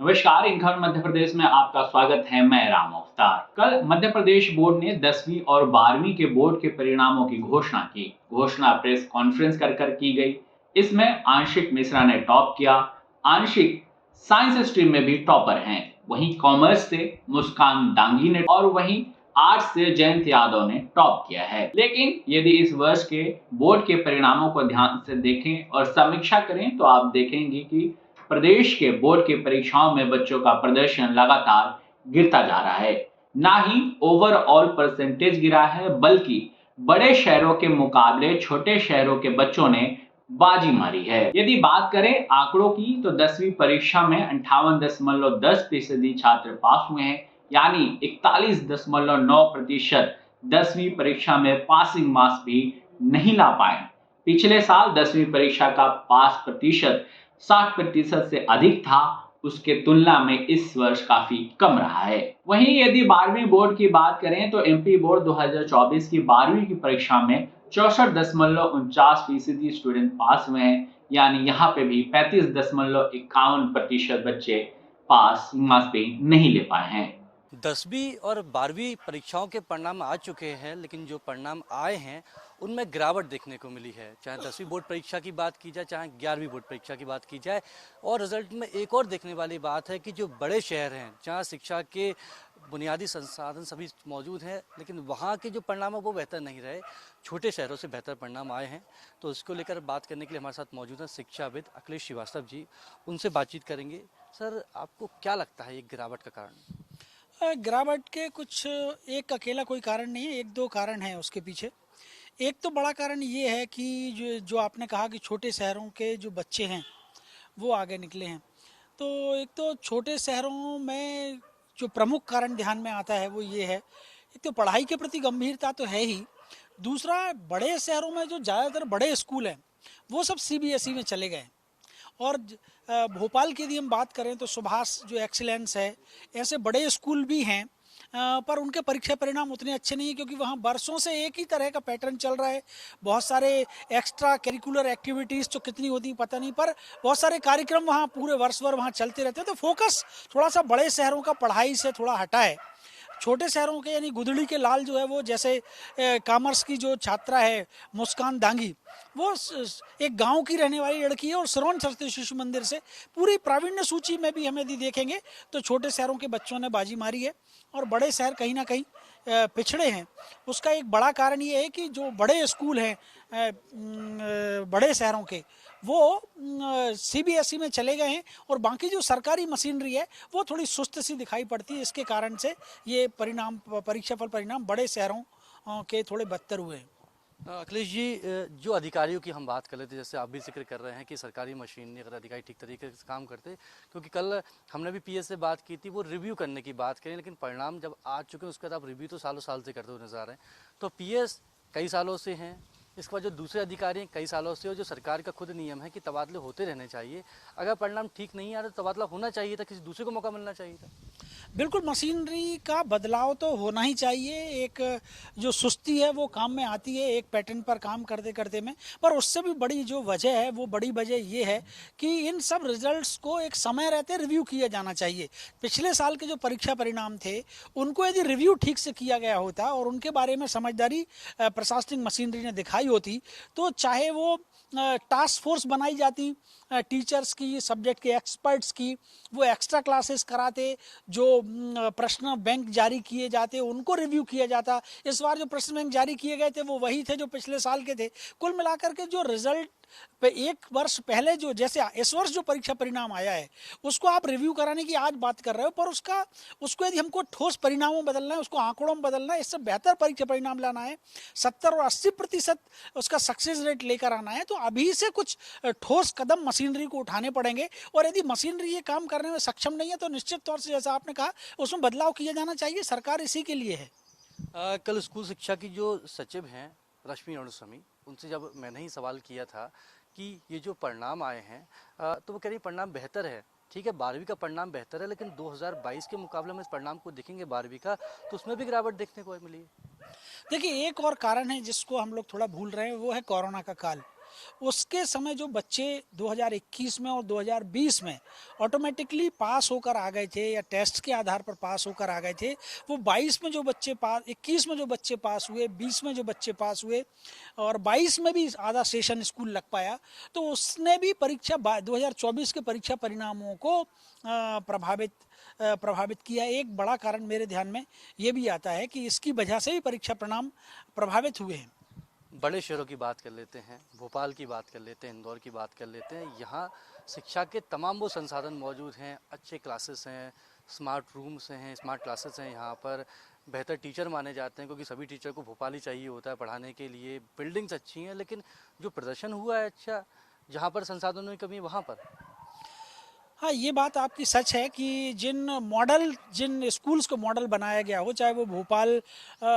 नमस्कार, इन खबर मध्य प्रदेश में आपका स्वागत है। मैं राम अवतार। कल मध्य प्रदेश बोर्ड ने 10वीं और 12वीं के बोर्ड के परिणामों की घोषणा की। घोषणा प्रेस कॉन्फ्रेंस कर की गई। इसमें आंशिक मिश्रा ने टॉप किया। आंशिक साइंस स्ट्रीम में भी टॉपर हैं। वहीं कॉमर्स से मुस्कान डांगी ने और वहीं आर्ट्स से जयंत यादव ने टॉप किया है। लेकिन यदि इस वर्ष के बोर्ड के परिणामों को ध्यान से देखें और समीक्षा करें तो आप देखेंगे कि प्रदेश के बोर्ड की परीक्षाओं में बच्चों का प्रदर्शन लगातार गिरता जा रहा है। ना ही ओवरऑल परसेंटेज गिरा है, बल्कि बड़े शहरों के मुकाबले छोटे शहरों के बच्चों ने बाजी मारी है। यदि बात करें आंकड़ों की तो 10वीं परीक्षा में 58.10% छात्र पास हुए हैं, यानी 41.9% 10वीं परीक्षा में पासिंग मार्क्स भी नहीं ला पाए। पिछले साल 10वीं परीक्षा का पास प्रतिशत 60% से अधिक था, उसके तुलना में इस वर्ष काफी कम रहा है। वहीं यदि 12वीं बोर्ड की बात करें तो एमपी बोर्ड 2024 की 12वीं की परीक्षा में 64.49% स्टूडेंट पास हुए हैं, यानी यहाँ पे भी 35.51% बच्चे पास मार्क्स भी नहीं ले पाए हैं। 10वीं और 12वीं परीक्षाओं के परिणाम आ चुके हैं, लेकिन जो परिणाम आए हैं उनमें गिरावट देखने को मिली है। चाहे 10वीं बोर्ड परीक्षा की बात की जाए, चाहे 11वीं बोर्ड परीक्षा की बात की जाए। और रिजल्ट में एक और देखने वाली बात है कि जो बड़े शहर हैं, जहाँ शिक्षा के बुनियादी संसाधन सभी मौजूद हैं, लेकिन वहाँ के जो परिणाम है वो बेहतर नहीं रहे। छोटे शहरों से बेहतर परिणाम आए हैं। तो इसको लेकर बात करने के लिए हमारे साथ मौजूद है शिक्षाविद अखिलेश श्रीवास्तव जी। उनसे बातचीत करेंगे। सर, आपको क्या लगता है ये गिरावट का कारण? गिरावट के कुछ एक अकेला कोई कारण नहीं है, एक दो कारण हैं उसके पीछे। एक तो बड़ा कारण ये है कि जो जो आपने कहा कि छोटे शहरों के जो बच्चे हैं वो आगे निकले हैं। तो एक तो छोटे शहरों में जो प्रमुख कारण ध्यान में आता है वो ये है, एक तो पढ़ाई के प्रति गंभीरता तो है ही। दूसरा, बड़े शहरों में जो ज़्यादातर बड़े स्कूल हैं वो सब सीबीएसई में चले गए। और भोपाल की यदि हम बात करें तो सुभाष जो एक्सीलेंस है, ऐसे बड़े स्कूल भी हैं, पर उनके परीक्षा परिणाम उतने अच्छे नहीं हैं, क्योंकि वहाँ बरसों से एक ही तरह का पैटर्न चल रहा है। बहुत सारे एक्स्ट्रा करिकुलर एक्टिविटीज़ तो कितनी होती पता नहीं, पर बहुत सारे कार्यक्रम वहाँ पूरे वर्ष भर वहाँ चलते रहते हैं। तो फोकस थोड़ा सा बड़े शहरों का पढ़ाई से थोड़ा हटा है। छोटे शहरों के यानी गुदड़ी के लाल जो है वो, जैसे कॉमर्स की जो छात्रा है मुस्कान दांगी, वो एक गांव की रहने वाली लड़की है और श्रवण सरस्वती शिशु मंदिर से। पूरी प्रावीण्य सूची में भी हम यदि देखेंगे तो छोटे शहरों के बच्चों ने बाजी मारी है और बड़े शहर कहीं ना कहीं पिछड़े हैं। उसका एक बड़ा कारण ये है कि जो बड़े स्कूल हैं बड़े शहरों के, वो सीबीएसई में चले गए हैं और बाकी जो सरकारी मशीनरी है वो थोड़ी सुस्त सी दिखाई पड़ती है। इसके कारण से ये परिणाम, परीक्षाफल परिणाम बड़े शहरों के थोड़े बदतर हुए हैं। अखिलेश जी, जो अधिकारियों की हम बात कर रहे थे, जैसे आप भी जिक्र कर रहे हैं कि सरकारी मशीनरी अगर अधिकारी ठीक तरीके से काम करते, क्योंकि कल हमने भी पीएस से बात की थी, वो रिव्यू करने की बात करें, लेकिन परिणाम जब आ चुके हैं उसके बाद आप रिव्यू तो सालों साल से करते हुए नजर आ रहे हैं। तो पीएस कई सालों से हैं, इसके बाद जो दूसरे अधिकारी हैं कई सालों से, और जो सरकार का खुद नियम है कि तबादले होते रहने चाहिए। अगर परिणाम ठीक नहीं आ रहा तो तबादला होना चाहिए था, किसी दूसरे को मौका मिलना चाहिए था। बिल्कुल, मशीनरी का बदलाव तो होना ही चाहिए। एक जो सुस्ती है वो काम में आती है एक पैटर्न पर काम करते करते में, पर उससे भी बड़ी जो वजह है वो बड़ी वजह ये है कि इन सब रिजल्ट्स को एक समय रहते रिव्यू किया जाना चाहिए। पिछले साल के जो परीक्षा परिणाम थे उनको यदि रिव्यू ठीक से किया गया होता और उनके बारे में समझदारी प्रशासनिक मशीनरी ने दिखाई होती, तो चाहे वो टास्क फोर्स बनाई जाती टीचर्स की, सब्जेक्ट के एक्सपर्ट्स की, वो एक्स्ट्रा क्लासेस कराते, जो प्रश्न बैंक जारी किए जाते उनको रिव्यू किया जाता। इस बार जो प्रश्न बैंक जारी किए गए थे वो वही थे जो पिछले साल के थे। कुल मिलाकर के जो रिजल्ट पे एक वर्ष पहले जो, जैसे इस वर्ष जो परीक्षा परिणाम आया है उसको आप रिव्यू कराने की आज बात कर रहे हो, पर उसको यदि हमको ठोस परिणामों में बदलना है, उसको आंकड़ों में बदलना है, इससे बेहतर परीक्षा परिणाम लाना है, 70 और 80% उसका सक्सेस रेट लेकर आना है, तो अभी से कुछ ठोस कदम मशीनरी को उठाने पड़ेंगे। और यदि मशीनरी ये काम करने में सक्षम नहीं है तो निश्चित तौर से, जैसा आपने कहा, उसमें बदलाव किया जाना चाहिए। सरकार इसी के लिए है। कल स्कूल शिक्षा की जो सचिव हैं रश्मि अरुणस्वामी, उनसे जब मैंने ही सवाल किया था कि ये जो परिणाम आए हैं, तो वो कह रही परिणाम बेहतर है। ठीक है, 12वीं का परिणाम बेहतर है, लेकिन 2022 के मुकाबले में इस परिणाम को देखेंगे 12वीं का, तो उसमें भी गिरावट देखने को मिली है। देखिए, एक और कारण है जिसको हम लोग थोड़ा भूल रहे हैं, वो है कोरोना का काल। उसके समय जो बच्चे 2021 में और 2020 में ऑटोमेटिकली पास होकर आ गए थे या टेस्ट के आधार पर पास होकर आ गए थे, वो 22 में जो बच्चे पास, 21 में जो बच्चे पास हुए, 20 में जो बच्चे पास हुए और 22 में भी आधा सेशन स्कूल लग पाया, तो उसने भी परीक्षा 2024 के परीक्षा परिणामों को प्रभावित किया। एक बड़ा कारण मेरे ध्यान में ये भी आता है कि इसकी वजह से भी परीक्षा परिणाम प्रभावित हुए हैं। बड़े शहरों की बात कर लेते हैं, भोपाल की बात कर लेते हैं, इंदौर की बात कर लेते हैं। यहाँ शिक्षा के तमाम वो संसाधन मौजूद हैं, अच्छे क्लासेस हैं, स्मार्ट रूम्स हैं, स्मार्ट क्लासेस हैं। यहाँ पर बेहतर टीचर माने जाते हैं, क्योंकि सभी टीचर को भोपाल ही चाहिए होता है पढ़ाने के लिए। बिल्डिंग्स अच्छी हैं, लेकिन जो प्रदर्शन हुआ है अच्छा, जहाँ पर संसाधनों की कमी है वहाँ पर। हाँ, ये बात आपकी सच है कि जिन स्कूल्स को मॉडल बनाया गया हो, चाहे वो भोपाल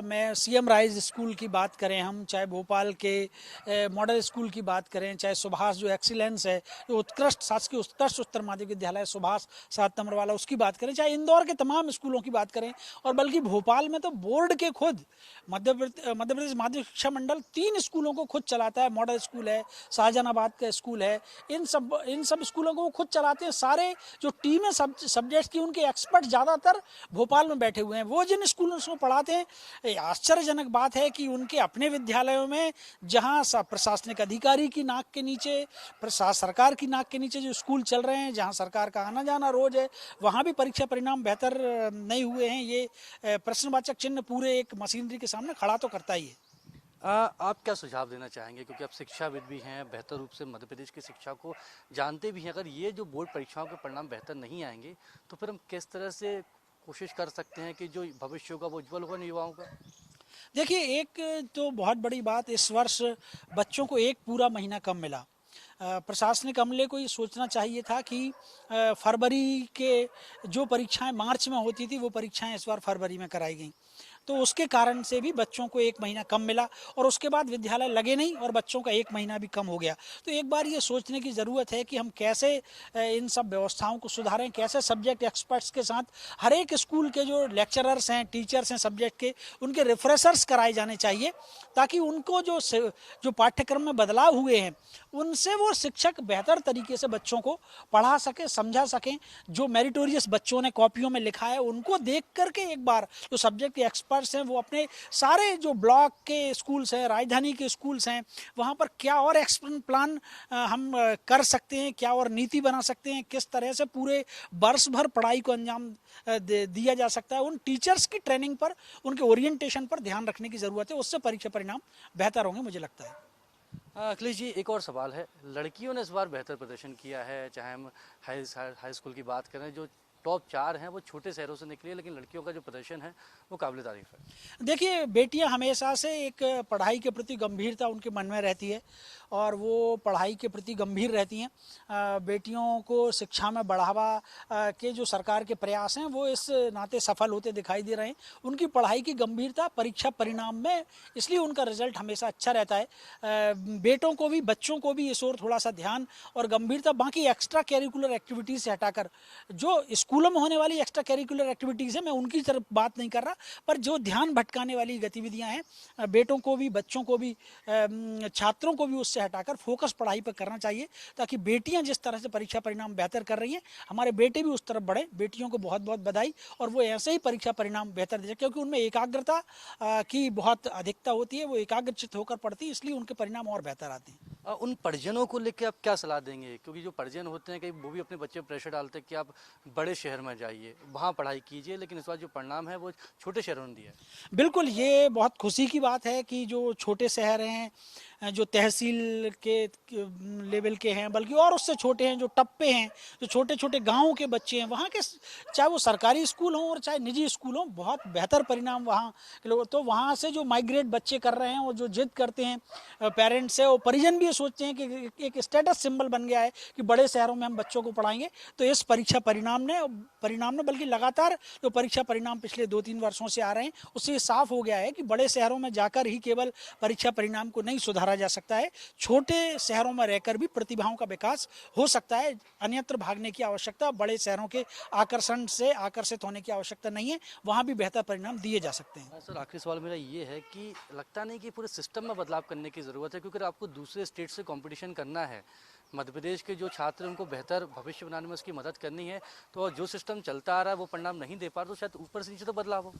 में सीएम राइज स्कूल की बात करें हम, चाहे भोपाल के मॉडल स्कूल की बात करें, चाहे सुभाष जो एक्सीलेंस है, जो उत्कृष्ट शासकीय उत्कृष्ट उच्चतर माध्यमिक विद्यालय सुभाष 7 नंबर वाला, उसकी बात करें, चाहे इंदौर के तमाम स्कूलों की बात करें, और बल्कि भोपाल में तो बोर्ड के खुद मध्य प्रदेश माध्यमिक शिक्षा मंडल 3 स्कूलों को खुद चलाता है। मॉडल स्कूल है, शाहजहानाबाद का स्कूल है, इन सब स्कूलों को वो खुद चलाते हैं। सारे जो टीमें सब्जेक्ट्स की, उनके एक्सपर्ट ज़्यादातर भोपाल में बैठे हुए हैं। वो जिन स्कूलों में पढ़ाते हैं, आश्चर्यजनक बात है कि उनके अपने विद्यालयों में जहां प्रशासनिक अधिकारी की नाक के नीचे, सरकार की नाक के नीचे जो स्कूल चल रहे हैं, जहां सरकार का आना जाना रोज है, वहां भी परीक्षा परिणाम बेहतर नहीं हुए हैं। ये प्रश्नवाचक चिन्ह पूरे एक मशीनरी के सामने खड़ा तो करता ही है। आप क्या सुझाव देना चाहेंगे, क्योंकि आप शिक्षाविद भी हैं, बेहतर रूप से मध्य प्रदेश की शिक्षा को जानते भी हैं। अगर ये जो बोर्ड परीक्षाओं के परिणाम बेहतर नहीं आएंगे, तो फिर हम किस तरह से कोशिश कर सकते हैं कि जो भविष्य होगा वो उज्ज्वल होगा युवाओं का? देखिए, एक तो बहुत बड़ी बात, इस वर्ष बच्चों को एक पूरा महीना कम मिला। प्रशासनिक अमले को ये सोचना चाहिए था कि फरवरी के जो परीक्षाएं मार्च में होती थी, वो परीक्षाएं इस बार फरवरी में कराई गई, तो उसके कारण से भी बच्चों को एक महीना कम मिला और उसके बाद विद्यालय लगे नहीं और बच्चों का एक महीना भी कम हो गया। तो एक बार ये सोचने की ज़रूरत है कि हम कैसे इन सब व्यवस्थाओं को सुधारें, कैसे सब्जेक्ट एक्सपर्ट्स के साथ हर एक स्कूल के जो लेक्चरर्स हैं, टीचर्स हैं सब्जेक्ट के, उनके रिफ्रेशर्स कराए जाने चाहिए, ताकि उनको जो पाठ्यक्रम में बदलाव हुए हैं उनसे वो शिक्षक बेहतर तरीके से बच्चों को पढ़ा सके, समझा सकें। जो मेरिटोरियस बच्चों ने कॉपियों में लिखा है उनको देख करके एक बार जो सब्जेक्ट के एक्सपर्ट्स हैं वो अपने सारे जो ब्लॉक के स्कूल्स हैं, राजधानी के स्कूल्स हैं, वहाँ पर क्या और एक्शन प्लान हम कर सकते हैं, क्या और नीति बना सकते हैं, किस तरह से पूरे वर्ष भर पढ़ाई को अंजाम दिया जा सकता है, उन टीचर्स की ट्रेनिंग पर, उनके ओरिएंटेशन पर ध्यान रखने की ज़रूरत है। उससे परीक्षा परिणाम बेहतर होंगे, मुझे लगता है। अखिलेश जी, एक और सवाल है। लड़कियों ने इस बार बेहतर प्रदर्शन किया है, चाहे हम हाई स्कूल की बात करें, जो टॉप 4 हैं वो छोटे शहरों से निकली है, लेकिन लड़कियों का जो प्रदर्शन है वो काबिल तारीफ है। देखिए, बेटियां हमेशा से एक पढ़ाई के प्रति गंभीरता उनके मन में रहती है और वो पढ़ाई के प्रति गंभीर रहती हैं। बेटियों को शिक्षा में बढ़ावा के जो सरकार के प्रयास हैं वो इस नाते सफल होते दिखाई दे रहे हैं। उनकी पढ़ाई की गंभीरता परीक्षा परिणाम में, इसलिए उनका रिजल्ट हमेशा अच्छा रहता है। बेटों को भी, बच्चों को भी इस ओर थोड़ा सा ध्यान और गंभीरता, बाकी एक्स्ट्रा कैरिकुलर एक्टिविटीज़ से हटाकर जो स्कूलों में होने वाली एक्स्ट्रा कैरिकुलर एक्टिविटीज़ है, मैं उनकी तरफ बात नहीं कर रहा, पर जो ध्यान भटकाने वाली गतिविधियां हैं, बेटों को भी, बच्चों को भी, छात्रों को भी उससे हटाकर फोकस पढ़ाई पर करना चाहिए, ताकि बेटियां जिस तरह से परीक्षा परिणाम बेहतर कर रही हैं, हमारे बेटे भी उस तरफ बढ़े। बेटियों को बहुत बहुत बधाई, और वो ऐसे ही परीक्षा परिणाम बेहतर दे, क्योंकि उनमें एकाग्रता की बहुत अधिकता होती है, वो एकाग्रचित होकर पढ़ती है, इसलिए उनके परिणाम और बेहतर आते हैं। उन परिजनों को लेकर आप क्या सलाह देंगे, क्योंकि जो परिजन होते हैं कहीं वो भी अपने बच्चे पर प्रेशर डालते हैं कि आप बड़े शहर में जाइए, वहाँ पढ़ाई कीजिए, लेकिन इस बार जो परिणाम है वो छोटे शहरों ने दिया है। बिल्कुल, ये बहुत खुशी की बात है कि जो छोटे शहर हैं, जो तहसील के लेवल के हैं, बल्कि और उससे छोटे हैं, जो टप्पे हैं, जो छोटे छोटे गाँव के बच्चे हैं, वहाँ के, चाहे वो सरकारी स्कूल हों और चाहे निजी स्कूल हों, बहुत बेहतर परिणाम वहाँ के लोग। तो वहाँ से जो माइग्रेट बच्चे कर रहे हैं और जो जिद करते हैं पेरेंट्स से, और परिजन भी ये सोचते हैं कि एक स्टेटस सिंबल बन गया है कि बड़े शहरों में हम बच्चों को पढ़ाएंगे, तो इस परीक्षा परिणाम ने बल्कि लगातार जो परीक्षा परिणाम पिछले 2-3 वर्षों से आ रहे हैं, उससे साफ हो गया है कि बड़े शहरों में जाकर ही केवल परीक्षा परिणाम को नहीं सुधारा सुधारा जा सकता है। छोटे शहरों में रहकर भी प्रतिभाओं का विकास हो सकता है। अन्यत्र भागने की आवश्यकता, बड़े शहरों के आकर्षण से आकर्षित होने की आवश्यकता नहीं है, वहाँ भी बेहतर परिणाम दिए जा सकते हैं। सर, आखिरी सवाल मेरा ये है कि लगता नहीं कि पूरे सिस्टम में बदलाव करने की ज़रूरत है, क्योंकि अगर आपको दूसरे स्टेट से कंपटीशन करना है, मध्य प्रदेश के जो छात्र हैं उनको बेहतर भविष्य बनाने में उसकी मदद करनी है, तो जो सिस्टम चलता आ रहा है वो परिणाम नहीं दे पा रहा, तो शायद ऊपर से नीचे तो बदलाव हो।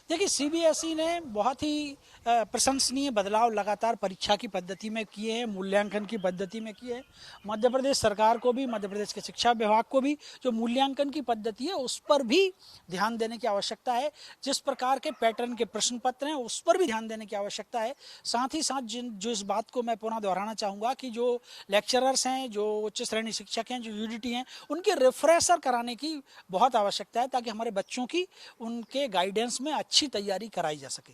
देखिए, सीबीएसई ने बहुत ही प्रशंसनीय बदलाव लगातार परीक्षा की पद्धति में किए हैं, मूल्यांकन की पद्धति में किए हैं। मध्य प्रदेश सरकार को भी, मध्य प्रदेश के शिक्षा विभाग को भी जो मूल्यांकन की पद्धति है उस पर भी ध्यान देने की आवश्यकता है। जिस प्रकार के पैटर्न के प्रश्न पत्र हैं उस पर भी ध्यान देने की आवश्यकता है। साथ ही साथ जो इस बात को मैं पुनः दोहराना चाहूँगा कि जो लेक्चरर्स हैं, जो उच्च श्रेणी शिक्षक हैं, जो यूडीटी हैं, उनके रिफ्रेशर कराने की बहुत आवश्यकता है, ताकि हमारे बच्चों की उनके गाइडेंस में अच्छी तैयारी कराई जा सके।